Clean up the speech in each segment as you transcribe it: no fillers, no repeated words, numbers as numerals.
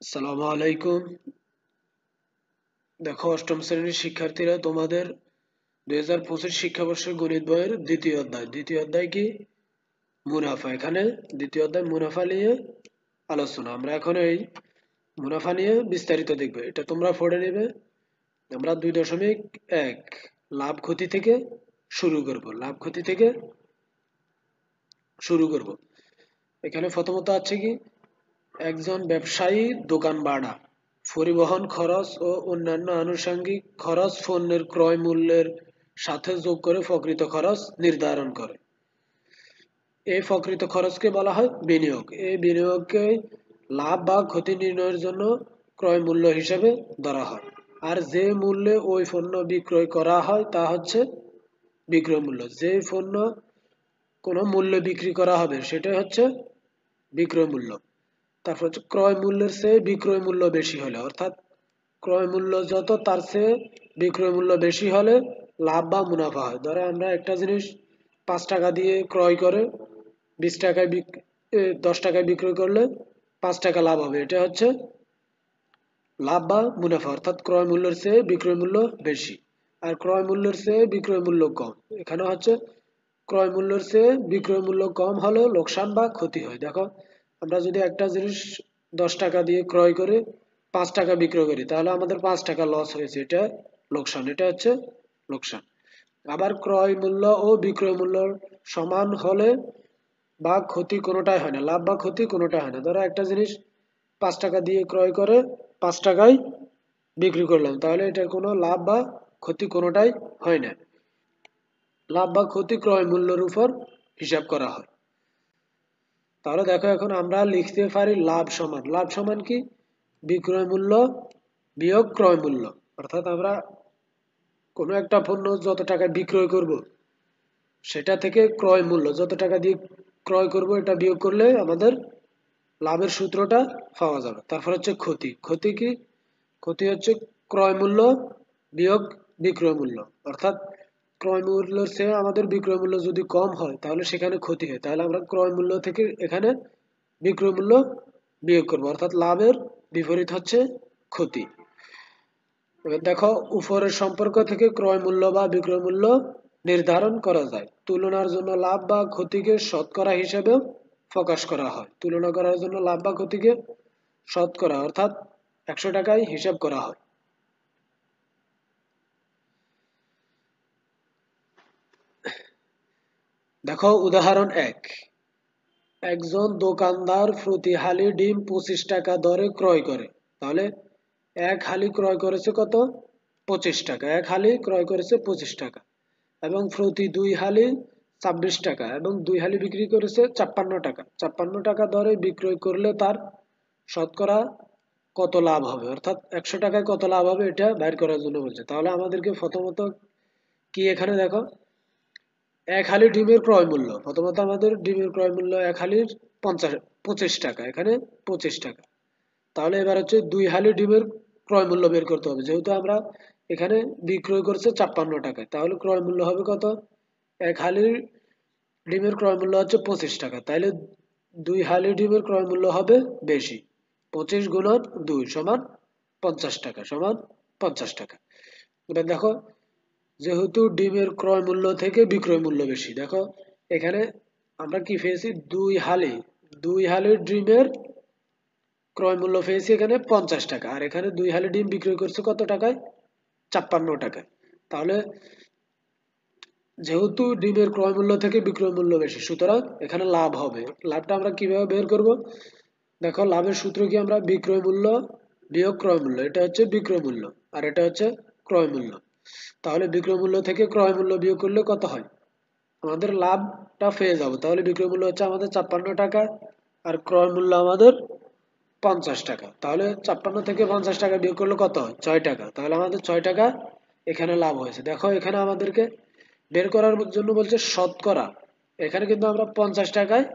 আসসালামু আলাইকুম। দেখো, অষ্টম শ্রেণীর শিক্ষার্থীরা, তোমাদের 2025 শিক্ষাবর্ষের গণিত বইয়ের দ্বিতীয় অধ্যায় কি? মুনাফা। এখানে দ্বিতীয় অধ্যায় মুনাফা নিয়ে আলোচনা। আমরা এখন এই মুনাফা নিয়ে বিস্তারিত দেখব। এটা তোমরা পড়ে নেবে। আমরা 2.1 লাভ ক্ষতি থেকে শুরু করব। এখানে প্রথমত আছে কি, একজন ব্যবসায়ী দোকান ভাড়া, পরিবহন খরচ ও অন্যান্য আনুষঙ্গিক খরচ পণ্যের ক্রয় মূল্যের সাথে যোগ করে প্রকৃত খরচ নির্ধারণ করে। এই প্রকৃত খরচকে বলা হয় বিনিয়োগ। এই বিনিয়োগকে লাভ বা ক্ষতি নির্ণয়ের জন্য ক্রয় মূল্য হিসেবে ধরা হয়। আর যে মূল্যে ওই পণ্য বিক্রয় করা হয় তা হচ্ছে বিক্রয় মূল্য। যে পণ্য কোনো মূল্যে বিক্রি করা হবে সেটাই হচ্ছে বিক্রয় মূল্য। তারপর হচ্ছে ক্রয় মূল্যের চেয়ে বিক্রয় মূল্য বেশি হলে, অর্থাৎ ক্রয় মূল্য যত তার চেয়ে বিক্রয় মূল্য বেশি হলে লাভ বা মুনাফা হয়। ধরো আমরা একটা জিনিস 5 টাকা দিয়ে ক্রয় করে 20 টাকায় 10 টাকায় বিক্রয় করলে 5 টাকা লাভ হবে। এটা হচ্ছে লাভ বা মুনাফা, অর্থাৎ ক্রয় মূল্যের চেয়ে বিক্রয় মূল্য বেশি। আর ক্রয় মূল্যের চেয়ে বিক্রয় মূল্য কম, এখানে হচ্ছে ক্রয় মূল্যের চেয়ে বিক্রয় মূল্য কম হলে লোকসান বা ক্ষতি হয়। দেখো, আমরা যদি একটা জিনিস 10 টাকা দিয়ে ক্রয় করে 5 টাকা বিক্রয় করি, তাহলে আমাদের 5 টাকা লস হয়েছে, এটা লোকসান। এটা হচ্ছে লোকসান। আবার ক্রয় মূল্য ও বিক্রয় মূল্য সমান হলে বা ক্ষতি কোনোটাই হয় না, লাভ বা ক্ষতি কোনোটাই হয় না। ধরো একটা জিনিস 5 টাকা দিয়ে ক্রয় করে 5 টাকায় বিক্রি করলাম, তাহলে এটার কোনো লাভ বা ক্ষতি কোনোটাই হয় না। লাভ বা ক্ষতি ক্রয় মূল্যের উপর হিসাব করা হয়। তাহলে দেখো, এখন আমরা লিখতে পারি লাভ সমান কি, বিক্রয় মূল্য বিয়োগ ক্রয় মূল্য। অর্থাৎ আমরা কোনো একটা পণ্য যত টাকায় বিক্রয় করব, সেটা থেকে ক্রয় মূল্য যত টাকা দিয়ে ক্রয় করব এটা বিয়োগ করলে আমাদের লাভের সূত্রটা পাওয়া যাবে। তারপর হচ্ছে ক্ষতি। ক্ষতি কি? ক্ষতি হচ্ছে ক্রয় মূল্য বিয়োগ বিক্রয় মূল্য। অর্থাৎ ক্রয় মূল্যের চেয়ে আমাদের বিক্রয় মূল্য যদি কম হয় তাহলে সেখানে ক্ষতি হয়। তাহলে আমরা ক্রয় মূল্য থেকে এখানে বিক্রয় মূল্য বিয়োগ করবো, অর্থাৎ লাভের বিপরীত হচ্ছে ক্ষতি। এবার দেখো, উপরের সম্পর্ক থেকে ক্রয় মূল্য বা বিক্রয় মূল্য নির্ধারণ করা যায়। তুলনার জন্য লাভ বা ক্ষতিকে শতকরা হিসেবে প্রকাশ করা হয়। তুলনা করার জন্য লাভ বা ক্ষতিকে শতকরা অর্থাৎ 100 টাকায় হিসাব করা হয়। দেখো, উদাহরণ 1। একজন দোকানদার প্রতি হালি ডিম 25 টাকা দরে ক্রয় করে। তাহলে এক হালি ক্রয় করেছে কত? 25 টাকা। এক হালি ক্রয় করেছে 25 টাকা, এবং প্রতি 2 হালি 26 টাকা, এবং 2 হালি বিক্রি করেছে 56 টাকা। 56 টাকা দরে বিক্রয় করলে তার শতকরা কত লাভ হবে, অর্থাৎ 100 টাকায় কত লাভ হবে এটা বাইর করার জন্য বলছে। তাহলে আমাদেরকে প্রথমত কি, এখানে দেখো, এক হালি ডিমের ক্রয় মূল্য, প্রথমত আমাদের ডিমের ক্রয় মূল্য এক হালির 25 টাকা, এখানে 25 টাকা। তাহলে এবার হচ্ছে 2 হালি ডিমের ক্রয় মূল্য বের করতে হবে। যেহেতু আমরা এখানে বিক্রয় করছে 56 টাকায়, তাহলে ক্রয় মূল্য হবে কত? এক হালির ডিমের ক্রয় মূল্য হচ্ছে 25 টাকা, তাইলে 2 হালি ডিমের ক্রয় মূল্য হবে বেশি। 25 × 2 সমান 50 টাকা, সমান 50 টাকা। এবার দেখো, যেহেতু ডিমের ক্রয় মূল্য থেকে বিক্রয় মূল্য বেশি, দেখো এখানে আমরা কি পেয়েছি, 2 হালির ডিমের ক্রয় মূল্য পেয়েছি এখানে 50 টাকা, আর এখানে 2 হালি ডিম বিক্রয় করছে কত টাকায়? 56 টাকায়। তাহলে যেহেতু ডিমের ক্রয় মূল্য থেকে বিক্রয় মূল্য বেশি, সুতরাং এখানে লাভ হবে। লাভটা আমরা কিভাবে বের করব? দেখো, লাভের সূত্র কি, আমরা বিক্রয় মূল্য বিয়োগ ক্রয় মূল্য, এটা হচ্ছে বিক্রয় মূল্য আর এটা হচ্ছে ক্রয় মূল্য। তাহলে বিক্রয় মূল্য থেকে ক্রয় মূল্য বিয়োগ করলে কত হয়? আমাদের লাভটা পেয়ে যাবো। তাহলে বিক্রয় মূল্য হচ্ছে আমাদের 56 টাকা, আর ক্রয় মূল্য আমাদের 50 টাকা। তাহলে 56 থেকে 50 টাকা বিয়োগ করলে কত হয়? 6 টাকা। তাহলে আমাদের 6 টাকা এখানে লাভ হয়েছে। দেখো, এখানে আমাদেরকে বের করার জন্য বলছে শতকরা। এখানে কিন্তু আমরা 50 টাকায়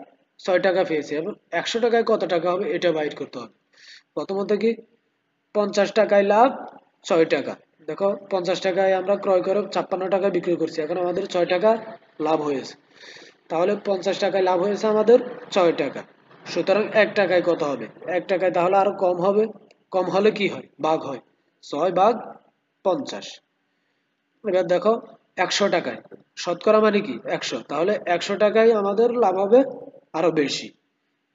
6 টাকা পেয়েছি, এবং 100 টাকায় কত টাকা হবে এটা বাইর করতে হবে। প্রথমত কি, 50 টাকায় লাভ 6 টাকা। দেখো, 50 টাকায় আমরা ক্রয় করে 56 টাকায় বিক্রি করছি, এখন আমাদের 6 টাকা লাভ হয়েছে। তাহলে 50 টাকায় লাভ হয়েছে আমাদের 6 টাকা। সুতরাং 1 টাকায় কত হবে? 1 টাকায় তাহলে আরো কম হবে। কম হলে কি হয়? ভাগ হয়। 6 ভাগ 50। এবার দেখো 100 টাকায়, শতকরা মানে কি 100, তাহলে 100 টাকায় আমাদের লাভ হবে আরো বেশি।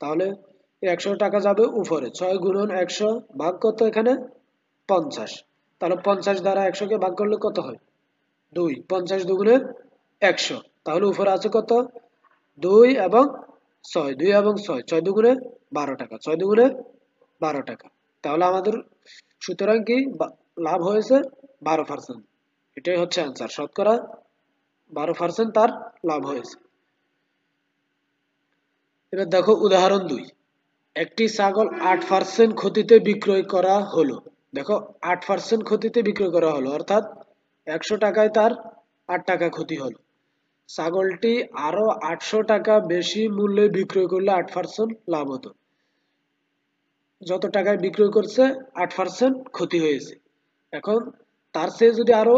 তাহলে 100 টাকা যাবে উপরে, 6 গুণন 100 ভাগ কত এখানে 50। তাহলে 50 দ্বারা 100 কে ভাগ করলে কত হয়? 2। 50 দুগুণে 100, তাহলে উপরে আছে কত? 2 এবং 6, 2 এবং 6, 6 দুগুণে 12 টাকা, 6 দুগুণে 12 টাকা। তাহলে আমাদের সুতরাং কি লাভ হয়েছে 12%। এটাই হচ্ছে অ্যান্সার, শতকরা 12% তার লাভ হয়েছে। এবার দেখো উদাহরণ 2, একটি ছাগল 8% ক্ষতিতে বিক্রয় করা হলো। দেখো 8% ক্ষতিতে বিক্রয় করা হলো, অর্থাৎ 100 টাকায় তার 8 টাকা ক্ষতি হলো। ছাগলটি আরো 800 টাকা বেশি মূল্যে বিক্রয় করলে 8% লাভ হতো। যত টাকায় বিক্রয় করছে 8% ক্ষতি হয়েছে। এখন তার চেয়ে যদি আরো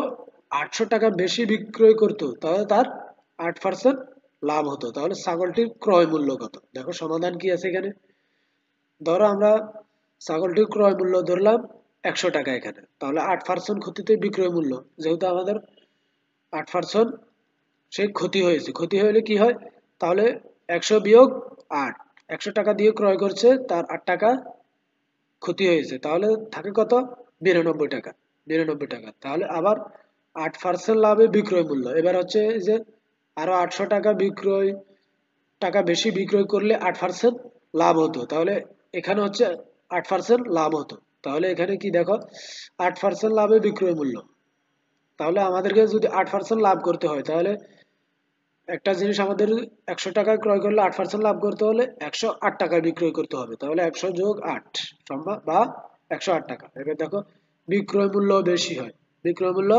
800 টাকা বেশি বিক্রয় করতো তাহলে তার 8% লাভ হতো। তাহলে ছাগলটির ক্রয় মূল্য কত? দেখো সমাধান কি আছে এখানে। ধরো আমরা ছাগলটির ক্রয় মূল্য ধরলাম 100 টাকা এখানে, তাহলে 8% ক্ষতিতে বিক্রয় মূল্য, যেহেতু আমাদের 8% সে ক্ষতি হয়েছে, ক্ষতি হলে কি হয়? তাহলে 100 বিয়োগ 8, 100 টাকা দিয়ে ক্রয় করছে, তার 8 টাকা ক্ষতি হয়েছে, তাহলে থাকে কত? 92 টাকা। 92 টাকা, তাহলে আবার 8% লাভে বিক্রয় মূল্য। এবার হচ্ছে যে আরো 800 টাকা বিক্রয় টাকা বেশি বিক্রয় করলে 8% লাভ হতো, তাহলে এখানে হচ্ছে 8% লাভ হতো। তাহলে এখানে কি দেখো 8% লাভে বিক্রয় মূল্য, তাহলে আমাদেরকে যদি 8% লাভ করতে হয়, তাহলে একটা জিনিস আমাদের 100 টাকায় ক্রয় করলে 8% লাভ করতে হলে 108 টাকায় বিক্রয় করতে হবে। তাহলে 100 যোগ 8 সম্ভব বা 108 টাকা। এবার দেখো বিক্রয় মূল্য বেশি হয়, বিক্রয় মূল্য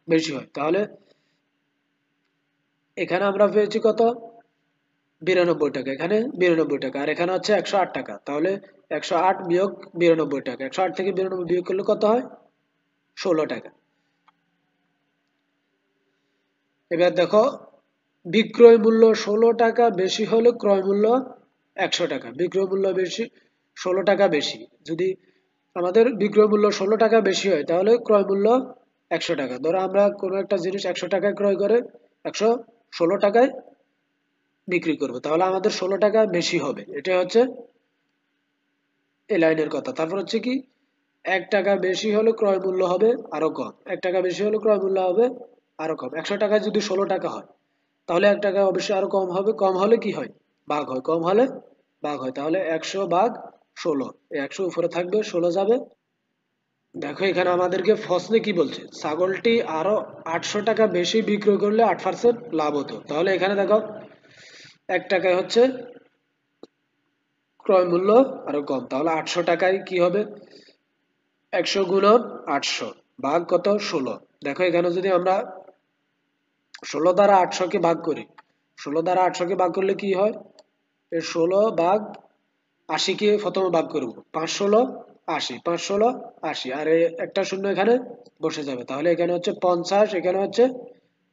বেশি হয়, তাহলে এখানে আমরা পেয়েছি কত? 92 টাকা, এখানে 92 টাকা, আর এখানে হচ্ছে 108 টাকা। তাহলে 108 বিয়োগ 92 টাকা, 108 থেকে 92 বিয়োগ করলে কত হয়? 16 টাকা। এবার দেখো বিক্রয় মূল্য 16 টাকা বেশি হলে ক্রয় মূল্য 100 টাকা। বিক্রয় মূল্য বেশি 16 টাকা বেশি, যদি আমাদের বিক্রয় মূল্য 16 টাকা বেশি হয় তাহলে ক্রয় মূল্য 100 টাকা। ধরো আমরা কোনো একটা জিনিস 100 টাকায় ক্রয় করে 116 টাকায় বিক্রি করব, তাহলে আমাদের 16 টাকা বেশি হবে। এটা হচ্ছে এই লাইনের কথা। তারপর হচ্ছে কি 1 টাকা বেশি হলে ক্রয় মূল্য হবে আরো কম, 1 টাকা বেশি হলে ক্রয় মূল্য হবে আরো কম। 100 টাকায় যদি 16 টাকা হয় তাহলে 1 টাকা অবশ্যই আরো কম হবে, কম হলে কি হয়? ভাগ হয়, কম হলে ভাগ হয়। তাহলে 100 ভাগ 16, 100 উপরে থাকবে 16 যাবে। দেখো এখানে আমাদেরকে প্রশ্নে কি বলছে? ছাগলটি আরো 800 টাকা বেশি বিক্রয় করলে 8% লাভ হতো। তাহলে এখানে দেখো 1 টাকায় হচ্ছে ক্রয় মূল্য আরো কম, তাহলে 800 টাকায় কি হবে? 100 গুণন 800 ভাগ কত? 16। দেখো এখানে যদি আমরা 16 দ্বারা 800 কে ভাগ করি, 16 দ্বারা 800 কে ভাগ করলে কি হয়? 16 ভাগ 80 কে প্রথমে ভাগ করব, 5 16 80, 5 16 80, আর একটা শূন্য এখানে বসে যাবে। তাহলে এখানে হচ্ছে 50, এখানে হচ্ছে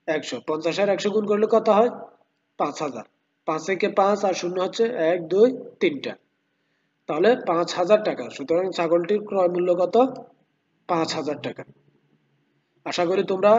100। 50 আর 100 গুণ করলে কত হয়? 5000। 5 একে 5 আর শূন্য হচ্ছে 1 2 3টা, তাহলে 5000 টাকা। সুতরাং ছাগলটির ক্রয় মূল্য কত? 5000 টাকা। আশা করি তোমরা